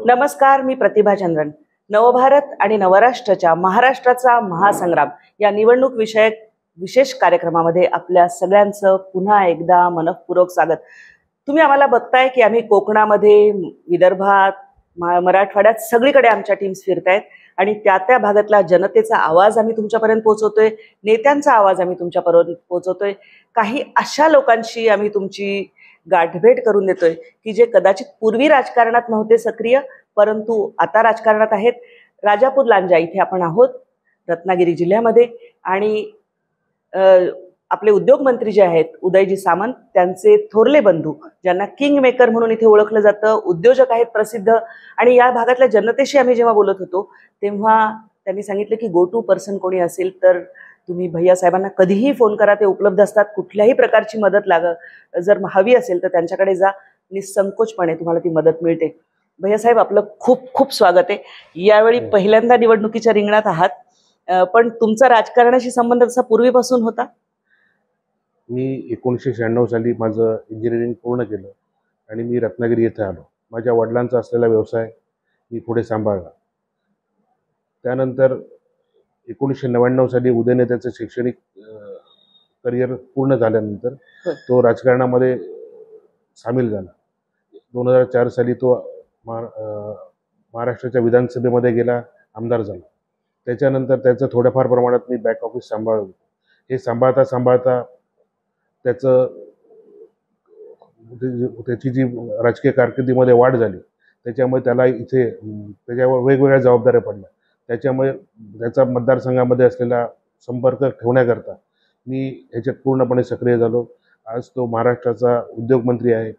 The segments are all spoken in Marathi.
नमस्कार, मी प्रतिभा चंद्रन. नवभारत आणि नवराष्ट्राच्या महाराष्ट्राचा महासंग्राम या निवडणूक विषयक विशेष कार्यक्रमामध्ये आपल्या सगळ्यांचं पुन्हा एकदा मनःपूर्वक स्वागत. तुम्ही आम्हाला बघताय की आम्ही कोकणामध्ये, विदर्भात, मराठवाड्यात सगळीकडे आमच्या टीम्स फिरतायत आणि त्या त्या भागातला जनतेचा आवाज आम्ही तुमच्यापर्यंत पोहोचवतोय, नेत्यांचा आवाज आम्ही तुमच्यापर्यंत पोहोचवतोय. काही अशा लोकांशी आम्ही तुमची गाठभेट करून देतोय की जे कदाचित पूर्वी राजकारणात नव्हते सक्रिय, परंतु आता राजकारणात आहेत. राजापूर लांजा इथे आपण आहोत, रत्नागिरी जिल्ह्यामध्ये. आणि आपले उद्योगमंत्री जे आहेत उदयजी सामंत, त्यांचे थोरले बंधू, ज्यांना किंग मेकर म्हणून इथे ओळखलं जातं, उद्योजक आहेत प्रसिद्ध. आणि या भागातल्या जनतेशी आम्ही जेव्हा बोलत होतो तेव्हा त्यांनी सांगितलं की गो टू पर्सन कोणी असेल तर तुम्ही भैया साहेबांना कधीही फोन करा, ते उपलब्ध असतात. कुठल्याही प्रकारची मदत जर हवी असेल तर त्यांच्याकडे जा, निसंकोचपणे तुम्हाला ती मदत मिळते. भैया साहेब, आपलं खूप खूप स्वागत आहे. यावेळी पहिल्यांदा निवडणुकीच्या रिंगणात आहात, पण तुमचा राजकारणाशी संबंध तसा पूर्वीपासून होता? मी 1996 साली माझं इंजिनिअरिंग पूर्ण केलं आणि मी रत्नागिरी येथे आलो. माझ्या वडिलांचा असलेला व्यवसाय मी पुढे सांभाळला. त्यानंतर 1999 साली उदयनेत्याचं शैक्षणिक करिअर पूर्ण झाल्यानंतर तो राजकारणामध्ये सामील झाला. 2004 साली तो महाराष्ट्राच्या विधानसभेमध्ये गेला, आमदार झाला. त्याच्यानंतर त्याचं थोड्याफार प्रमाणात मी बॅक ऑफिस सांभाळलं. हे सांभाळता सांभाळता त्याची जी राजकीय कारकिर्दीमध्ये वाढ झाली, त्याच्यामुळे त्याला इथे त्याच्यावर वेगवेगळ्या जबाबदाऱ्या पडल्या. त्याच्यामुळे त्याचा मतदारसंघामध्ये असलेला संपर्क ठेवण्याकरता मी ह्याच्यात पूर्णपणे सक्रिय झालो. आज तो महाराष्ट्राचा उद्योगमंत्री आहे.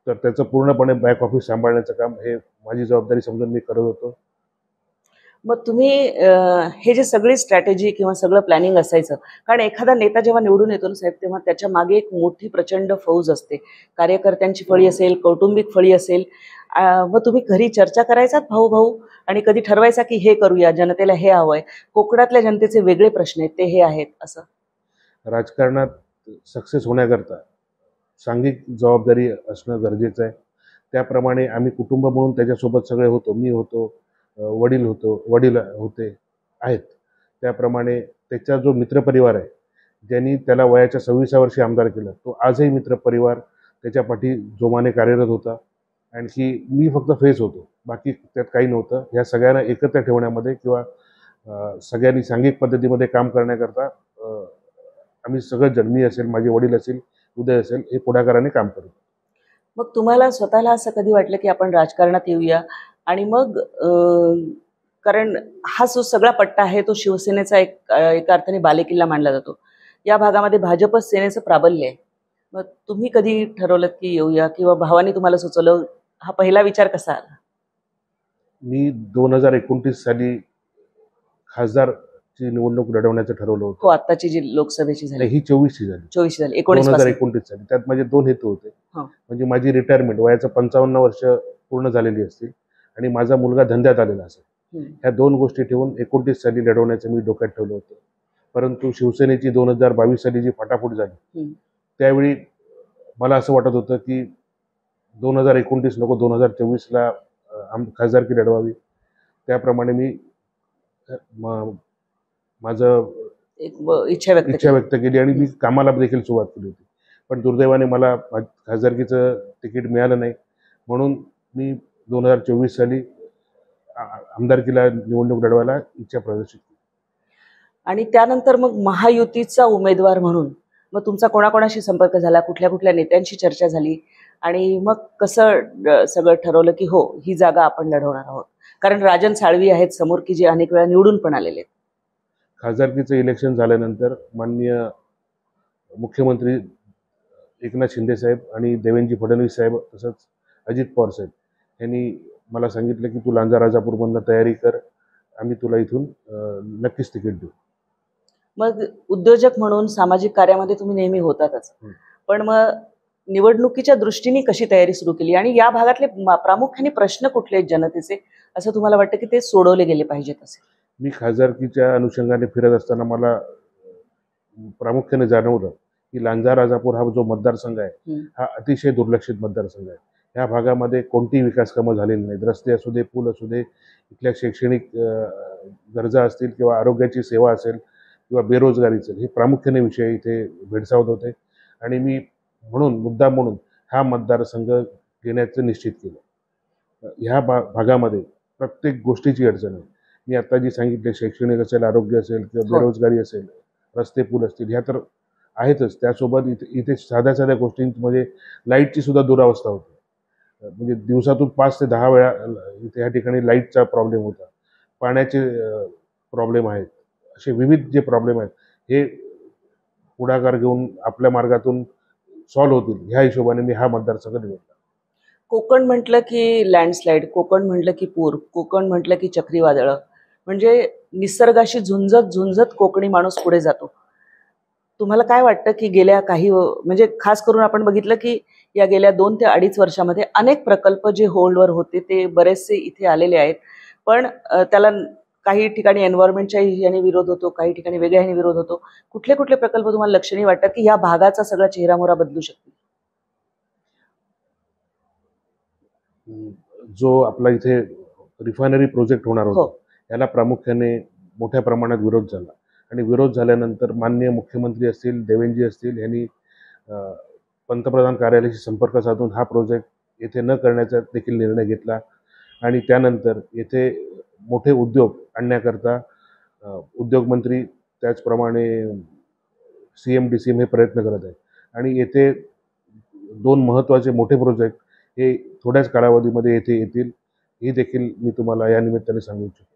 तर त्याचं पूर्णपणे बॅक ऑफिस सांभाळण्याचं काम हे माझी जबाबदारी समजून मी करत होतो. मग तुम्ही हे जे सगळी स्ट्रॅटेजी किंवा सगळं प्लॅनिंग असायचं, कारण एखादा नेता जेव्हा निवडून येतो ना साहेब, तेव्हा त्याच्या मागे एक मोठी प्रचंड फौज असते. कार्यकर्त्यांची फळी असेल, कौटुंबिक फळी असेल. मग तुम्ही घरी चर्चा करायचात भाऊ भाऊ आणि कधी ठरवायचा की हे करूया, जनतेला हे हवंय, कोकणातल्या जनतेचे वेगळे प्रश्न आहेत ते हे आहेत असं? राजकारणात सक्सेस होण्याकरता सांघिक जबाबदारी असणं गरजेचं आहे. त्याप्रमाणे आम्ही कुटुंब म्हणून त्याच्यासोबत सगळे होतो. मी होतो, वडील होते आहेत. त्याप्रमाणे त्याचा जो मित्रपरिवार आहे, ज्यांनी त्याला वयाच्या 26व्या वर्षी आमदार केलं, तो आजही मित्रपरिवार त्याच्या पाठी जोमाने कार्यरत होता. आणखी मी फक्त फेस होतो, बाकी त्यात काही नव्हतं. ह्या सगळ्यांना एकत्र ठेवण्यामध्ये किंवा सगळ्यांनी सांघिक पद्धतीमध्ये काम करण्याकरता आम्ही सगळं, मी असेल, माझे वडील असेल, उदय असेल, हे पुढाकाराने काम करतो. मग तुम्हाला स्वतःला असं कधी वाटलं की आपण राजकारणात येऊया? आणि मग कारण हा जो सगळा पट्टा आहे तो शिवसेनेचा एका अर्थाने बालेकिल्ला मानला जातो. या भागामध्ये भाजप सेनेचं प्राबल्य आहे. मग तुम्ही कधी ठरवलं की येऊया, किंवा भावानी तुम्हाला सुचवलं? हा पहिला विचार कसा आला? मी 2029 साली खासदारची निवडणूक लढवण्याचं ठरवलं होतं. हो, आत्ताची जी लोकसभेची झाली, ही 24ची झाली. 24 झाली, 2029 साली. त्यात माझे 2 हेतू होते. म्हणजे माझी रिटायरमेंट वयाचं 55 वर्ष पूर्ण झालेली असतील आणि माझा मुलगा धंद्यात आलेला असेल. ह्या 2 गोष्टी ठेवून 29 साली लढवण्याचं मी डोक्यात ठेवलं होतं. परंतु शिवसेनेची 2022 साली जी फाटाफूट झाली, त्यावेळी मला असं वाटत होतं की 2029 नको, 2024ला खासदारकी लढवावी. त्याप्रमाणे मी माझं इच्छा व्यक्त केली आणि मी कामाला देखील सुरुवात केली होती. पण दुर्दैवाने मला खासदारकीचं तिकीट मिळालं नाही. म्हणून मी 2024 साली आमदारकीला निवडणूक लढवायला इच्छा प्रदर्शित केली. आणि त्यानंतर मग महायुतीचा उमेदवार म्हणून मग तुमचा कोणाकोणाशी संपर्क झाला, कुठल्या कुठल्या नेत्यांशी चर्चा झाली, आणि मग कसं सगळं ठरवलं की हो, ही जागा आपण लढवणार आहोत? कारण राजन साळवी आहेत समोर की जे अनेक वेळा निवडून पण आलेले आहेत. खासदारकीचं इलेक्शन झाल्यानंतर माननीय मुख्यमंत्री एकनाथ शिंदे साहेब आणि देवेंद्र फडणवीस साहेब तसंच अजित पवार साहेब यांनी मला सांगितलं की तू लांजा राजापूरमधनं तयारी कर, आम्ही तुला इथून नक्कीच तिकीट देऊ. मग उद्योजक म्हणून सामाजिक कार्यामध्ये तुम्ही नेहमी होतातच, पण मग निवडणुकीच्या दृष्टीने कशी तयारी सुरू केली आणि या भागातले प्रामुख्याने प्रश्न कुठले आहेत जनतेचे, असं तुम्हाला वाटतं की ते सोडवले गेले पाहिजेत असे? मी खासदारकीच्या अनुषंगाने फिरत असताना मला प्रामुख्याने जाणवलं की लांजा राजापूर हा जो मतदारसंघ आहे हा अतिशय दुर्लक्षित मतदारसंघ आहे. ह्या भागामध्ये कोणतीही विकास कामं झालेली नाहीत. रस्ते असू दे, पूल असू दे, इथल्या शैक्षणिक गरजा असतील किंवा आरोग्याची सेवा असेल किंवा बेरोजगारी असेल, हे प्रामुख्याने विषय इथे भेडसावत होते. आणि मी मुद्दाम म्हणून हा मतदारसंघ घेण्याचं निश्चित केलं. ह्या भागामध्ये प्रत्येक गोष्टीची अडचण आहे. मी आता जी सांगितले, शैक्षणिक असेल, आरोग्य असेल किंवा बेरोजगारी असेल, रस्ते पूल असतील, ह्या तर आहेतच. त्यासोबत इथे साध्या साध्या गोष्टींमध्ये लाईटची सुद्धा दुरावस्था होती. म्हणजे दिवसातून 5 ते 10 वेळा इथे या ठिकाणी लाईटचा प्रॉब्लेम होता. पाण्याचे प्रॉब्लेम आहेत. असे विविध जे प्रॉब्लेम आहेत हे पुढाकार घेऊन आपल्या मार्गातून सॉल्व्ह होतील ह्या हिशोबाने मी हा मतदारसंघ निवडला. कोकण म्हटलं की लँडस्लाईड, कोकण म्हटलं की पूर, कोकण म्हटलं की चक्रीवादळं, म्हणजे निसर्गाशी झुंजत झुंजत कोकणी माणूस पुढे जातो. तुम्हाला काय वाटतं की गेल्या काही म्हणजे खास करून आपण बघितलं की या गेल्या 2 ते 2.5 वर्षामध्ये अनेक प्रकल्प जे होल्डवर होते ते बरेचसे इथे आलेले आहेत, पण त्याला काही ठिकाणी एन्व्हायरमेंटच्या ह्याने विरोध होतो, काही ठिकाणी वेगळ्या ह्याने विरोध होतो. कुठले कुठले प्रकल्प तुम्हाला लक्षणीय वाटतात की या भागाचा सगळा चेहरामोहरा बदलू शकतो? जो आपला इथे रिफायनरी प्रोजेक्ट होणार होता, याला प्रामुख्याने मोठ्या प्रमाणात विरोध झाला. आणि विरोध झाल्यानंतर माननीय मुख्यमंत्री असतील, देवेंद्रजी असतील, यांनी पंतप्रधान कार्यालयाशी संपर्क साधून हा प्रोजेक्ट येथे न करण्याचा देखील निर्णय घेतला. आणि त्यानंतर येथे मोठे उद्योग आणण्याकरता उद्योगमंत्री त्याचप्रमाणे CM DCM हे प्रयत्न करत आहेत. आणि येथे 2 महत्त्वाचे मोठे प्रोजेक्ट हे थोड्याच कालावधीमध्ये येथे येतील, ही देखील मी तुम्हाला या निमित्ताने सांगू इच्छितो.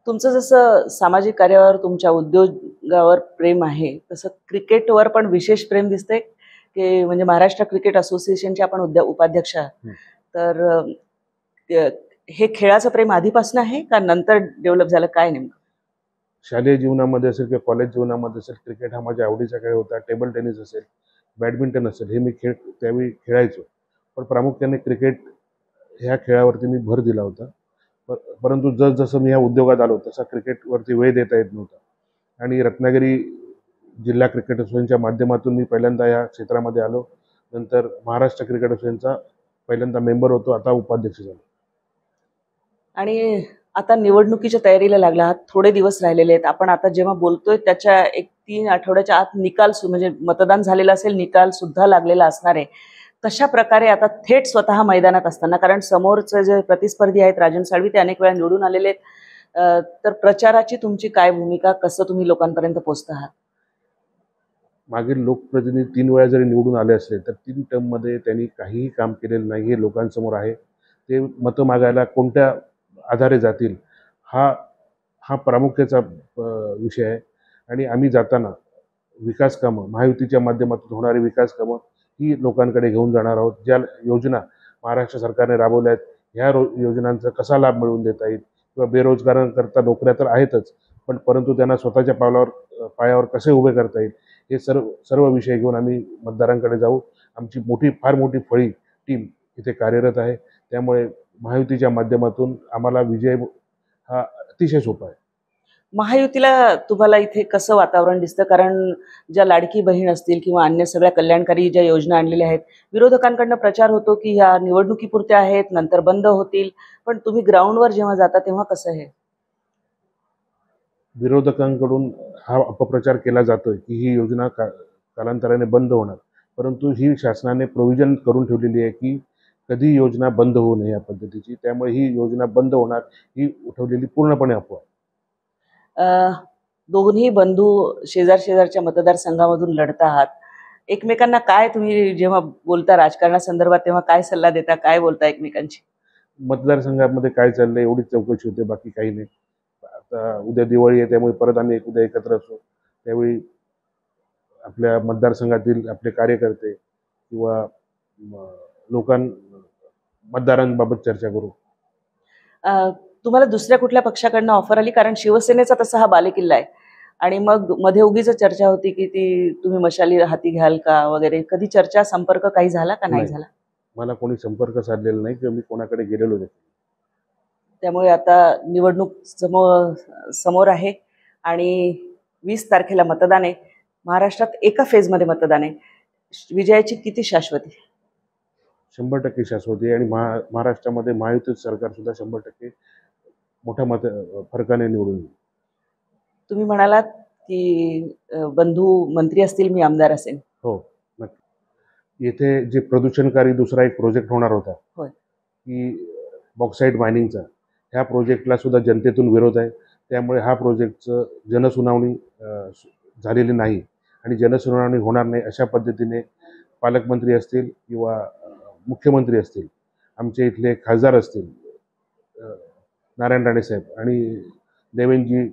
तुमचं जसं सामाजिक कार्यावर, तुमच्या उद्योगावर प्रेम आहे, तसं क्रिकेटवर पण विशेष प्रेम दिसतंय, की म्हणजे महाराष्ट्र क्रिकेट असोसिएशनचे आपण उपाध्यक्ष आहात. तर हे खेळाचं प्रेम आधीपासून आहे का नंतर डेव्हलप झालं, काय नेमकं? शालेय जीवनामध्ये असेल किंवा कॉलेज जीवनामध्ये असेल, क्रिकेट हा माझ्या आवडीचा खेळ होता. टेबल टेनिस असेल, बॅडमिंटन असेल, हे मी त्यावेळी खेळायचो. पण प्रामुख्याने क्रिकेट ह्या खेळावरती मी भर दिला होता. परंतु जसं मी ह्या उद्योगात आलो तसा क्रिकेटवरती वेळ देता येत नव्हता. आणि रत्नागिरी जिल्हा क्रिकेट असोसिएशनच्या माध्यमातून मी पहिल्यांदा या क्षेत्रामध्ये आलो. नंतर महाराष्ट्र क्रिकेट असोसिएशनचा पहिल्यांदा मेंबर होतो, आता उपाध्यक्ष झालो. आणि आता निवडणुकीच्या तयारीला लागला आहात, थोडे दिवस राहिलेले आहेत. आपण आता जेव्हा बोलतोय त्याच्या 1-3 आठवड्याच्या आत निकाल म्हणजे मतदान झालेलं असेल, निकाल सुद्धा लागलेला असणार आहे. तशा प्रकारे आता थेट स्वतः मैदानात असताना, कारण समोरचे जे प्रतिस्पर्धी आहेत राजन साळवी, ते अनेक वेळा निवडून आलेले आहेत, तर प्रचाराची तुमची काय भूमिका, कसं तुम्ही लोकांपर्यंत पोहोचता आहात? मागील लोकप्रतिनिधी 3 वेळा जरी निवडून आले असले तर 3 टर्ममध्ये त्यांनी काहीही काम केलेलं नाही हे लोकांसमोर आहे. ते मतं मागायला कोणत्या आधारे जातील हा प्रामुख्याचा विषय आहे. आणि आम्ही जाताना विकास कामं, महायुतीच्या माध्यमातून होणारी विकास कामं ही लोकांकडे घेऊन जाणार आहोत. ज्या योजना महाराष्ट्र सरकारने राबवल्या आहेत, ह्या योजनांचा कसा लाभ मिळवून देता येईल किंवा बेरोजगारांकरता नोकऱ्या तर आहेतच, परंतु त्यांना स्वतःच्या पायावर कसे उभे करता येईल, हे सर्व विषय घेऊन आम्ही मतदारांकडे जाऊ. आमची फार मोठी फळी टीम इथे कार्यरत आहे. त्यामुळे महायुतीच्या माध्यमातून आम्हाला विजय हा अतिशय सोपा आहे. महायुतीला तुम्हाला इथे कसं वातावरण दिसतं? कारण ज्या लाडकी बहीण असतील किंवा अन्य सगळ्या कल्याणकारी ज्या योजना आणलेल्या आहेत, विरोधकांकडनं प्रचार होतो की ह्या निवडणुकीपुरत्या आहेत, नंतर बंद होतील. पण तुम्ही ग्राउंडवर जेव्हा जाता तेव्हा कसं आहे? विरोधकांकडून हा अपप्रचार केला जातोय की ही योजना कालांतराने बंद होणार, परंतु ही शासनाने प्रोव्हिजन करून ठेवलेली आहे की कधी योजना बंद होऊ नये या पद्धतीची. त्यामुळे ही योजना बंद होणार ही उठवलेली पूर्णपणे अफवा. दोन्ही बंधू शेजारच्या मतदारसंघामधून लढत आहात. एकमेकांना काय तुम्ही जेव्हा बोलता राजकारणासंदर्भात तेव्हा काय सल्ला देता, काय बोलता एकमेकांची? मतदारसंघामध्ये काय चाललंय एवढीच चौकशी होते, बाकी काही नाही. आता उद्या दिवाळी आहे, त्यामुळे परत आम्ही उद्या एकत्र असू. त्यावेळी आपल्या मतदारसंघातील आपले कार्यकर्ते किंवा मतदारांबाबत चर्चा करू. तुम्हाला दुसऱ्या कुठल्या पक्षाकडनं ऑफर आली? कारण शिवसेनेचा तसा हा बालेकिल्ला आहे. आणि मग मध्ये उगीच चर्चा होती की तुम्ही मशाली हाती घ्याल का वगैरे. कधी चर्चा, संपर्क काही झाला का नाही झाला? मला कोणी संपर्क साधलेला नाही किंवा मी कोणाकडे गेलेलो नाही. त्यामुळे आता निवडणूक समोर आहे आणि 20 तारखेला मतदान आहे. महाराष्ट्रात एका फेजमध्ये मतदान आहे. विजयाची किती शाश्वती? 100% शाश्वती आहे आणि महाराष्ट्रामध्ये महायुतीचं सरकार सुद्धा 100% मोठ्या फरकाने निवडून येईल. तुम्ही म्हणालात की बंधू मंत्री असतील, मी आमदार असेल. हो, नक्की. येथे जे प्रदूषणकारी दुसरा एक प्रोजेक्ट होणार होता होय. की बॉक्साईट मायनिंगचा, ह्या प्रोजेक्टला सुद्धा जनतेतून विरोध आहे. त्यामुळे हा प्रोजेक्टचं जनसुनावणी झालेली नाही आणि जनसुनावणी होणार नाही अशा पद्धतीने पालकमंत्री असतील किंवा मुख्यमंत्री असतील, आमचे इथले खासदार असतील, नारायण राणे साहेब आणि देवेंद्रजी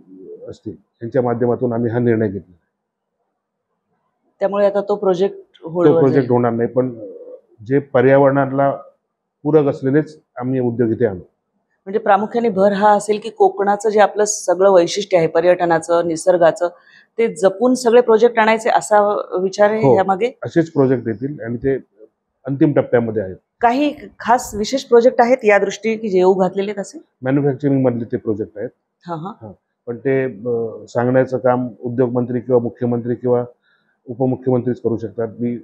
असतील, यांच्या माध्यमातून आम्ही हा निर्णय घेतला. त्यामुळे आता तो प्रोजेक्ट होणार नाही, पण जे पर्यावरणाला पूरक असलेलेच आम्ही उद्योग इथे आणू. म्हणजे प्रामुख्याने भर हा असेल की कोकणाचं जे आपलं सगळं वैशिष्ट्य आहे पर्यटनाचं, निसर्गाचं, ते जपून सगळे प्रोजेक्ट आणायचे असा विचार आहे यामागे. असेच प्रोजेक्ट येतील आणि ते अंतिम टप्प्यामध्ये आहेत. काही खास विशेष प्रोजेक्ट आहेत या दृष्टीने की जे येऊ घातलेले आहेत असे? मॅन्युफॅक्चरिंग मधले ते प्रोजेक्ट आहेत. पण ते सांगण्याचं काम उद्योग मंत्री किंवा मुख्यमंत्री किंवा उपमुख्यमंत्रीच करू शकतात. मी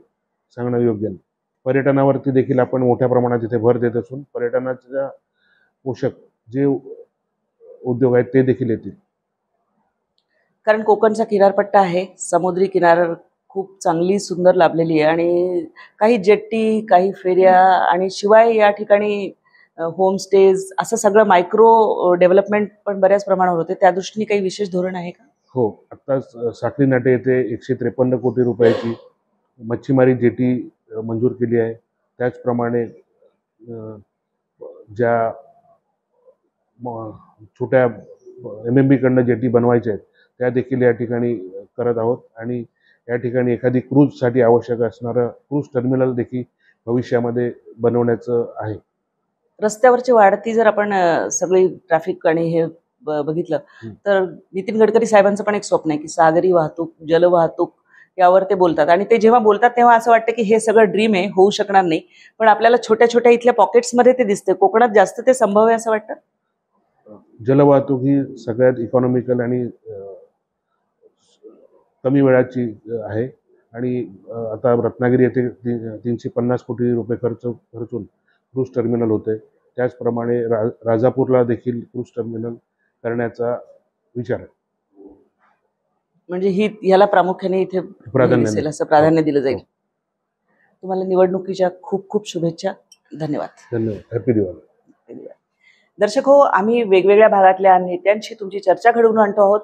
सांगणं योग्य नाही. पर्यटनावरती देखील आपण मोठ्या प्रमाणात इथे भर देत असून पर्यटनाच्या पोषक जे उद्योग आहेत ते देखील येतील. कारण कोकणचा किनारपट्टा आहे, समुद्री किनार खूप चांगली सुंदर लाभलेली आहे आणि काही जेट्टी, काही फेऱ्या आणि शिवाय या ठिकाणी होमस्टेज असं सगळं मायक्रो डेव्हलपमेंट पण बऱ्याच प्रमाणावर होते. त्या दृष्टीने काही विशेष धोरण आहे का? हो, आता साखळी नाटे येथे 153 कोटी रुपयाची मच्छीमारी जेटी मंजूर केली आहे. त्याचप्रमाणे ज्या छोट्या MMB कडनं जेटी बनवायच्या आहेत त्या देखील या ठिकाणी करत आहोत आणि या ठिकाणी एखादी क्रूजसाठी आवश्यक असणारं क्रूज टर्मिनल देखील भविष्यामध्ये बनवण्याचं आहे. रस्त्यावरची वाढती जर आपण सगळी ट्रॅफिक आणि हे बघितलं तर नितीन गडकरी साहेबांचं पण एक स्वप्न आहे की सागरी वाहतूक, जलवाहतूक यावर ते बोलतात आणि ते जेव्हा बोलतात तेव्हा असं वाटतं की हे सगळं ड्रीम आहे, होऊ शकणार नाही. पण आपल्याला छोट्या छोट्या इथल्या पॉकेट्समध्ये ते दिसते. कोकणात जास्त ते संभव आहे असं वाटतं. जलवाहतूक ही सगळ्यात इकॉनॉमिकल आणि कमी वेळाची आहे आणि आता रत्नागिरी येथे 350 कोटी रुपये खर्चून क्रूज टर्मिनल होते. त्याचप्रमाणे राजापूरला देखील क्रूज टर्मिनल करण्याचा विचार आहे. म्हणजे ह्याला प्रामुख्याने इथे प्राधान्य दिलं जाईल. तुम्हाला निवडणुकीच्या खूप खूप शुभेच्छा. धन्यवाद. हॅपी दिवाळी. दर्शक हो, आम्ही वेगवेगळ्या भागातल्या नेत्यांशी तुमची चर्चा घडवून आणतो आहोत.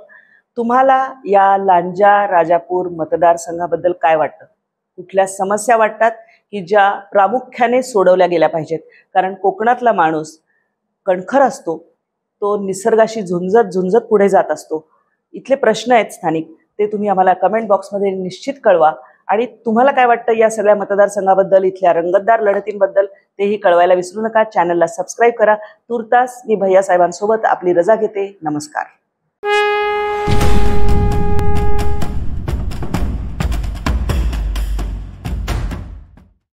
तुम्हाला या लांजा राजापूर मतदारसंघाबद्दल काय वाटतं? कुठल्या समस्या वाटतात की ज्या प्रामुख्याने सोडवल्या गेल्या पाहिजेत? कारण कोकणातला माणूस कणखर असतो, तो निसर्गाशी झुंजत पुढे जात असतो. इथले प्रश्न आहेत स्थानिक, ते तुम्ही आम्हाला कमेंट बॉक्समध्ये निश्चित कळवा आणि तुम्हाला काय वाटतं या सगळ्या मतदारसंघाबद्दल, इथल्या रंगतदार लढतींबद्दल तेही कळवायला विसरू नका. चॅनलला सबस्क्राईब करा. तुर्तास मी भैया साहेबांसोबत आपली रजा घेते. नमस्कार.